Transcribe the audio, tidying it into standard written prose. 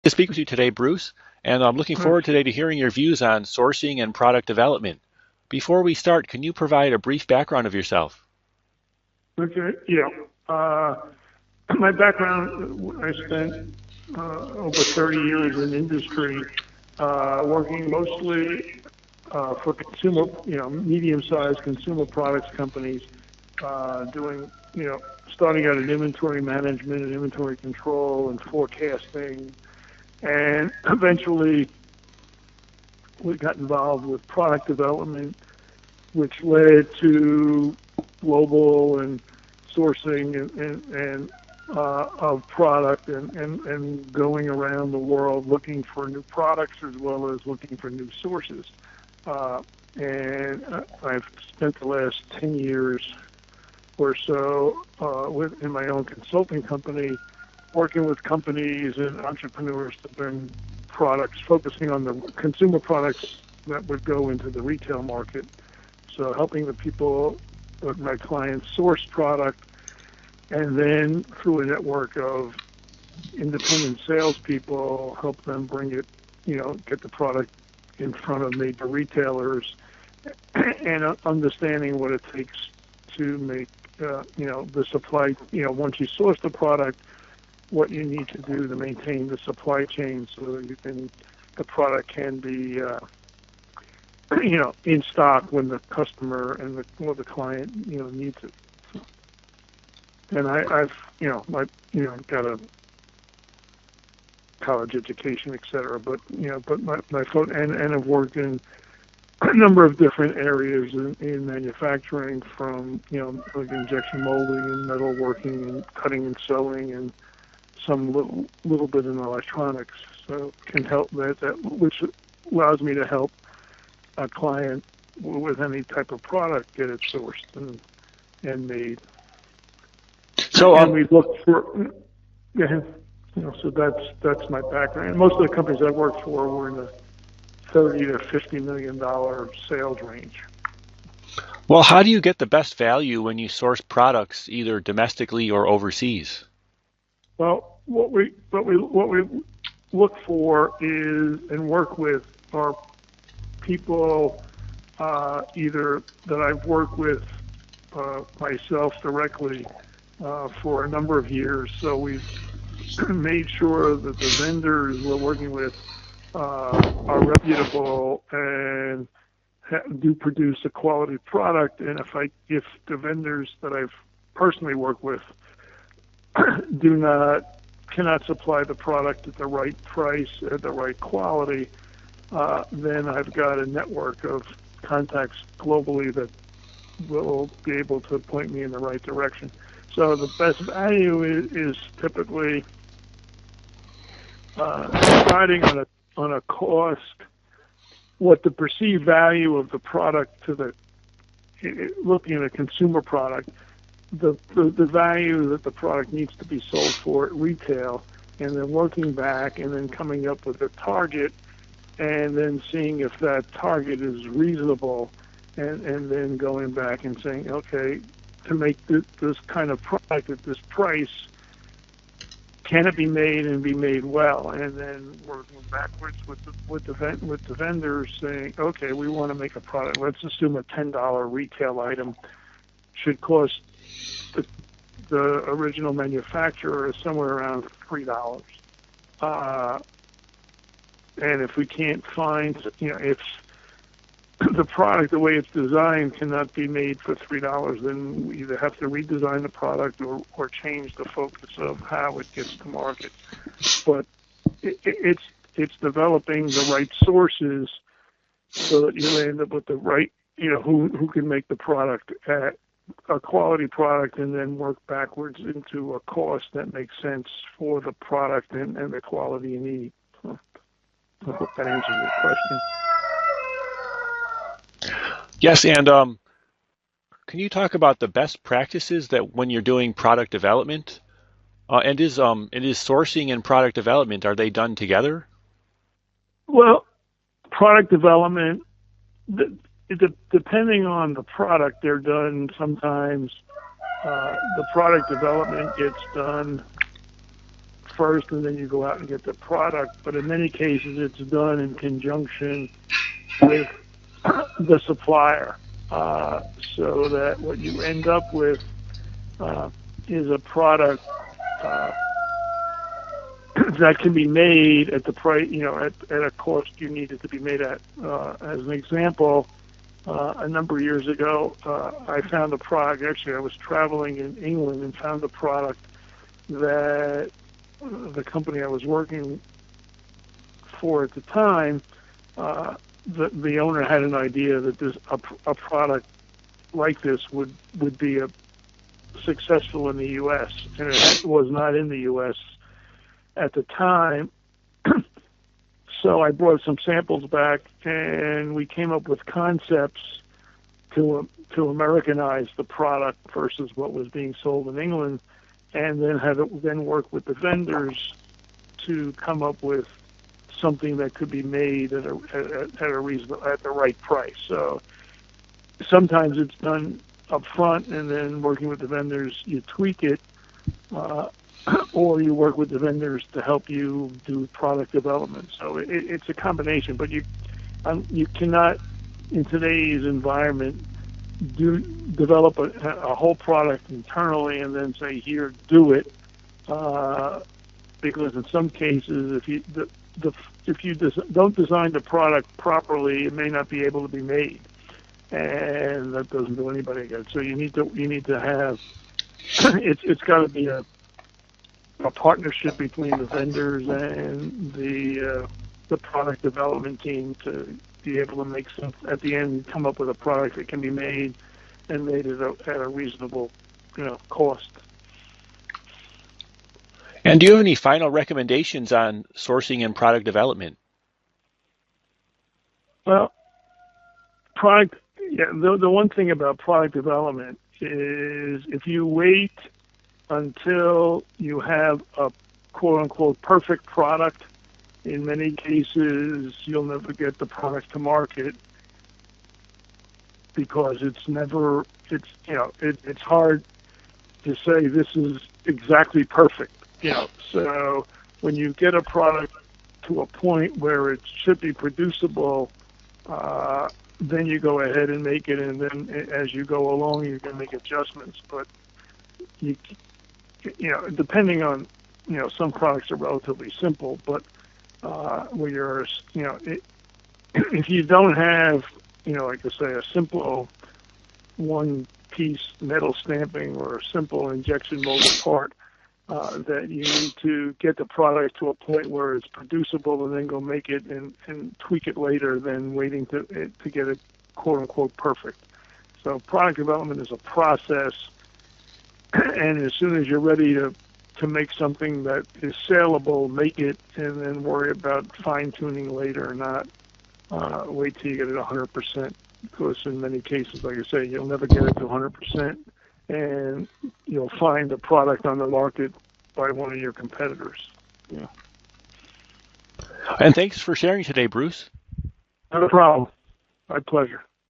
To speak with you today, Bruce, and I'm looking Uh, forward today to hearing your views on sourcing and product development. Before we start, can you provide a brief background of yourself? Okay, yeah. My background, I spent over 30 years in industry, working mostly for consumer, medium-sized consumer products companies, doing, starting out in inventory management and inventory control and forecasting, and eventually we got involved with product development, which led to global and sourcing and of product and going around the world looking for new products as well as looking for new sources. And I've spent the last 10 years or so in my own consulting company working with companies and entrepreneurs to bring products, focusing on the consumer products that would go into the retail market. So helping the people, my clients, source product, and then through a network of independent salespeople, help them bring it, get the product in front of major retailers, and understanding what it takes to make, the supply. Once you source the product, what you need to do to maintain the supply chain so that the product can be in stock when the customer and the client, needs it. And I've, got a college education, et cetera, but my and I've worked in a number of different areas in manufacturing, from, like injection molding and metalworking and cutting and sewing and some little bit in electronics. So can help which allows me to help a client with any type of product get it sourced and made. So, And we look for, yeah, so that's my background. Most of the companies I worked for were in the 30 to $50 million sales range. well, how do you get the best value when you source products either domestically or overseas? Well, what we look for is and work with are people either that I've worked with myself directly for a number of years. So we've made sure that the vendors we're working with are reputable and do produce a quality product. And if the vendors that I've personally worked with cannot supply the product at the right price at the right quality, then I've got a network of contacts globally that will be able to point me in the right direction. So the best value is typically deciding on a cost, what the perceived value of the product looking at a consumer product, the value that the product needs to be sold for at retail, and then working back and then coming up with a target, and then seeing if that target is reasonable, and then going back and saying, okay, to make this kind of product at this price, can it be made and be made well? And then working backwards with the vendors, saying, okay, we want to make a product. Let's assume a $10 retail item should cost the original manufacturer somewhere around $3. And if we can't find, if the product, the way it's designed, cannot be made for $3, then we either have to redesign the product or change the focus of how it gets to market. But it's developing the right sources so that you end up with the right, who can make the product at a quality product, and then work backwards into a cost that makes sense for the product and the quality you need. So I hope that answers your question. Yes, and can you talk about the best practices that when you're doing product development? And is sourcing and product development, are they done together? Well, product development, depending on the product, they're done sometimes. The product development gets done first, and then you go out and get the product. But in many cases, it's done in conjunction with the supplier, so that what you end up with is a product that can be made at the price, at a cost you need it to be made at. As an example, a number of years ago, I found a product. Actually, I was traveling in England and found a product that the company I was working for at the time, the owner had an idea that a product like this would be successful in the U.S., and it was not in the U.S. at the time. So I brought some samples back, and we came up with concepts to Americanize the product versus what was being sold in England, and then had to then work with the vendors to come up with something that could be made at a reasonable, at the right price. So sometimes it's done up front, and then working with the vendors, you tweak it, or you work with the vendors to help you do product development. So it's a combination, but you cannot, in today's environment, develop a whole product internally and then say, here, do it, because in some cases, if you don't design the product properly, it may not be able to be made, and that doesn't do anybody good. So you need to have it's got to be a partnership between the vendors and the product development team to be able to make some, at the end, come up with a product that can be made and made at a reasonable, cost. And do you have any final recommendations on sourcing and product development? Well, the one thing about product development is if you wait until you have a quote-unquote perfect product, in many cases you'll never get the product to market, because it's hard to say this is exactly perfect. So when you get a product to a point where it should be producible, then you go ahead and make it, and then as you go along, you can make adjustments. But depending on, some products are relatively simple, but where you're, if you don't have, like I say, a simple one-piece metal stamping or a simple injection molded part, that you need to get the product to a point where it's producible and then go make it and tweak it later than waiting to get it quote-unquote perfect. So product development is a process, and as soon as you're ready to make something that is saleable, make it, and then worry about fine-tuning later, not wait till you get it 100%, because in many cases, like I say, you'll never get it to 100%, and you'll find a product on the market by one of your competitors. Yeah. And thanks for sharing today, Bruce. Not a problem. My pleasure.